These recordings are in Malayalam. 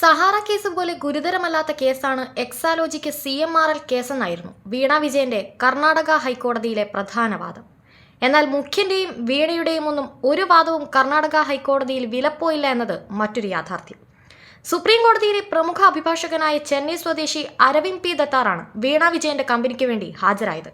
സഹാറ കേസ് പോലെ ഗുരുതരമല്ലാത്ത കേസാണ് എക്സാലോജിക്ക് CMRL കേസെന്നായിരുന്നു വീണ വിജയന്റെ കർണാടക ഹൈക്കോടതിയിലെ പ്രധാന വാദം. എന്നാൽ മുഖ്യന്റെയും വീണയുടെയും ഒന്നും ഒരു വാദവും കർണാടക ഹൈക്കോടതിയിൽ വിലപ്പോയില്ല എന്നത് മറ്റൊരു യാഥാർത്ഥ്യം. സുപ്രീം കോടതിയിലെ പ്രമുഖ അഭിഭാഷകനായ ചെന്നൈ സ്വദേശി അരവിന്ദ് പി ദത്താറാണ് വീണ വിജയന്റെ കമ്പനിക്ക് വേണ്ടി ഹാജരായത്.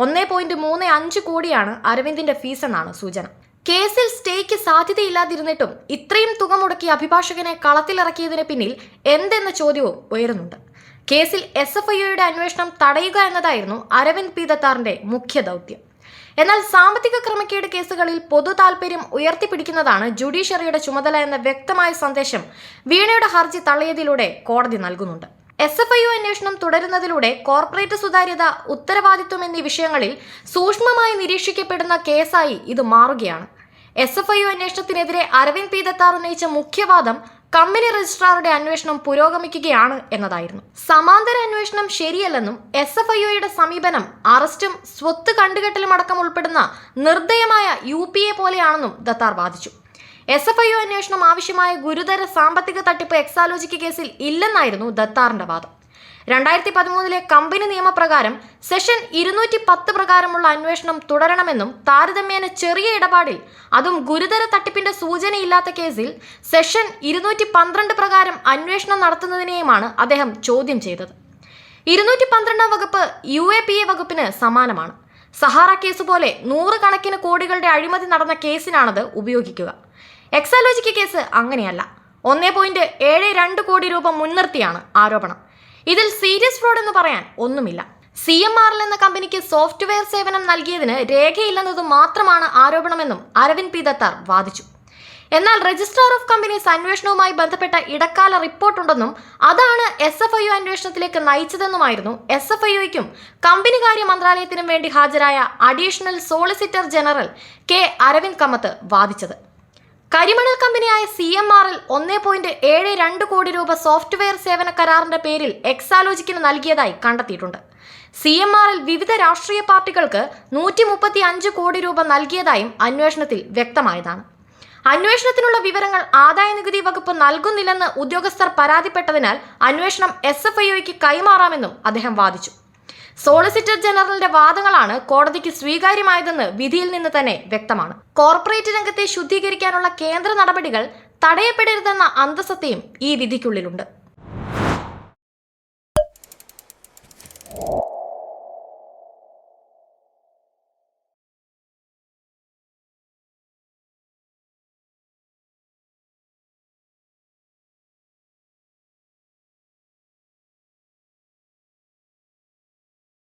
1.35 കോടിയാണ് അരവിന്ദിന്റെ ഫീസെന്നാണ് സൂചന. കേസിൽ സ്റ്റേക്ക് സാധ്യതയില്ലാതിരുന്നിട്ടും ഇത്രയും തുക മുടക്കി അഭിഭാഷകനെ കളത്തിലിറക്കിയതിന് പിന്നിൽ എന്തെന്ന ചോദ്യവും ഉയരുന്നുണ്ട്. കേസിൽ SFIOയുടെ അന്വേഷണം തടയുക എന്നതായിരുന്നു അരവിന്ദ് പി ദത്താറിന്റെ മുഖ്യ ദൗത്യം. എന്നാൽ സാമ്പത്തിക ക്രമക്കേട് കേസുകളിൽ പൊതു താൽപര്യം ഉയർത്തിപ്പിടിക്കുന്നതാണ് ജുഡീഷ്യറിയുടെ ചുമതല എന്ന വ്യക്തമായ സന്ദേശം വീണയുടെ ഹർജി തള്ളിയതിലൂടെ കോടതി നൽകുന്നുണ്ട്. SFIO അന്വേഷണം തുടരുന്നതിലൂടെ കോർപ്പറേറ്റ് സുതാര്യത, ഉത്തരവാദിത്വം എന്നീ വിഷയങ്ങളിൽ സൂക്ഷ്മമായി നിരീക്ഷിക്കപ്പെടുന്ന കേസായി ഇത് മാറുകയാണ്. SFIO അന്വേഷണത്തിനെതിരെ അരവിന്ദ് പി ദത്താർ ഉന്നയിച്ച മുഖ്യവാദം കമ്പനി രജിസ്ട്രാറുടെ അന്വേഷണം പുരോഗമിക്കുകയാണ് എന്നതായിരുന്നു. സമാന്തര അന്വേഷണം ശരിയല്ലെന്നും SFIOയുടെ സമീപനം അറസ്റ്റും സ്വത്ത് കണ്ടുകെട്ടലും അടക്കം ഉൾപ്പെടുന്ന നിർദ്ദയമായ UPA പോലെയാണെന്നും ദത്താർ വാദിച്ചു. SFIO അന്വേഷണം ആവശ്യമായ ഗുരുതര സാമ്പത്തിക തട്ടിപ്പ് എക്സാലോജിക്ക് കേസിൽ ഇല്ലെന്നായിരുന്നു ദത്താറിന്റെ വാദം. 2013 കമ്പനി നിയമപ്രകാരം സെഷൻ 210 പ്രകാരമുള്ള അന്വേഷണം തുടരണമെന്നും താരതമ്യേന ചെറിയ ഇടപാടിൽ, അതും ഗുരുതര തട്ടിപ്പിന്റെ സൂചനയില്ലാത്ത കേസിൽ സെഷൻ 212 പ്രകാരം അന്വേഷണം നടത്തുന്നതിനെയുമാണ് അദ്ദേഹം ചോദ്യം ചെയ്തത്. 212 വകുപ്പ് UAPA വകുപ്പിന് സമാനമാണ്. സഹാറ കേസ് പോലെ 100 കണക്കിന് കോടികളുടെ അഴിമതി നടന്ന കേസിനാണത് ഉപയോഗിക്കുക. എക്സാലോജിക്ക് കേസ് അങ്ങനെയല്ല. 1.72 കോടി രൂപ മുൻനിർത്തിയാണ് ആരോപണം. ഇതിൽ സീരിയസ് ഫ്രോഡ് എന്ന് പറയാൻ ഒന്നുമില്ല. CMRL എന്ന കമ്പനിക്ക് സോഫ്റ്റ്വെയർ സേവനം നൽകിയതിന് രേഖയില്ലെന്നതു മാത്രമാണ് ആരോപണമെന്നും അരവിന്ദ് പി ദത്താർ വാദിച്ചു. എന്നാൽ രജിസ്ട്രാർ ഓഫ് കമ്പനീസ് അന്വേഷണവുമായി ബന്ധപ്പെട്ട ഇടക്കാല റിപ്പോർട്ടുണ്ടെന്നും അതാണ് SFIO അന്വേഷണത്തിലേക്ക് നയിച്ചതെന്നുമായിരുന്നു SFIOയ്ക്കും കമ്പനികാര്യ മന്ത്രാലയത്തിനും വേണ്ടി ഹാജരായ additional solicitor general K. Aravind Kamath വാദിച്ചത്. കരിമണൽ കമ്പനിയായ CMRL 1.72 കോടി രൂപ സോഫ്റ്റ്വെയർ സേവന കരാറിന്റെ പേരിൽ എക്സാലോജിക്കിന് നൽകിയതായി കണ്ടെത്തിയിട്ടുണ്ട്. CMRL വിവിധ രാഷ്ട്രീയ പാർട്ടികൾക്ക് 135 കോടി രൂപ നൽകിയതായും അന്വേഷണത്തിൽ വ്യക്തമായതാണ്. അന്വേഷണത്തിനുള്ള വിവരങ്ങൾ ആദായനികുതി വകുപ്പ് നൽകുന്നില്ലെന്ന് ഉദ്യോഗസ്ഥർ പരാതിപ്പെട്ടതിനാൽ അന്വേഷണം SFIOയ്ക്ക് കൈമാറാമെന്നും അദ്ദേഹം വാദിച്ചു. സോളിസിറ്റർ ജനറലിന്റെ വാദങ്ങളാണ് കോടതിക്ക് സ്വീകാര്യമായതെന്ന് വിധിയിൽ നിന്ന് തന്നെ വ്യക്തമാണ്. കോർപ്പറേറ്റ് രംഗത്തെ ശുദ്ധീകരിക്കാനുള്ള കേന്ദ്ര നടപടികൾ തടയപ്പെടരുതെന്ന അന്തസത്തയും ഈ വിധിക്കുള്ളിലുണ്ട്.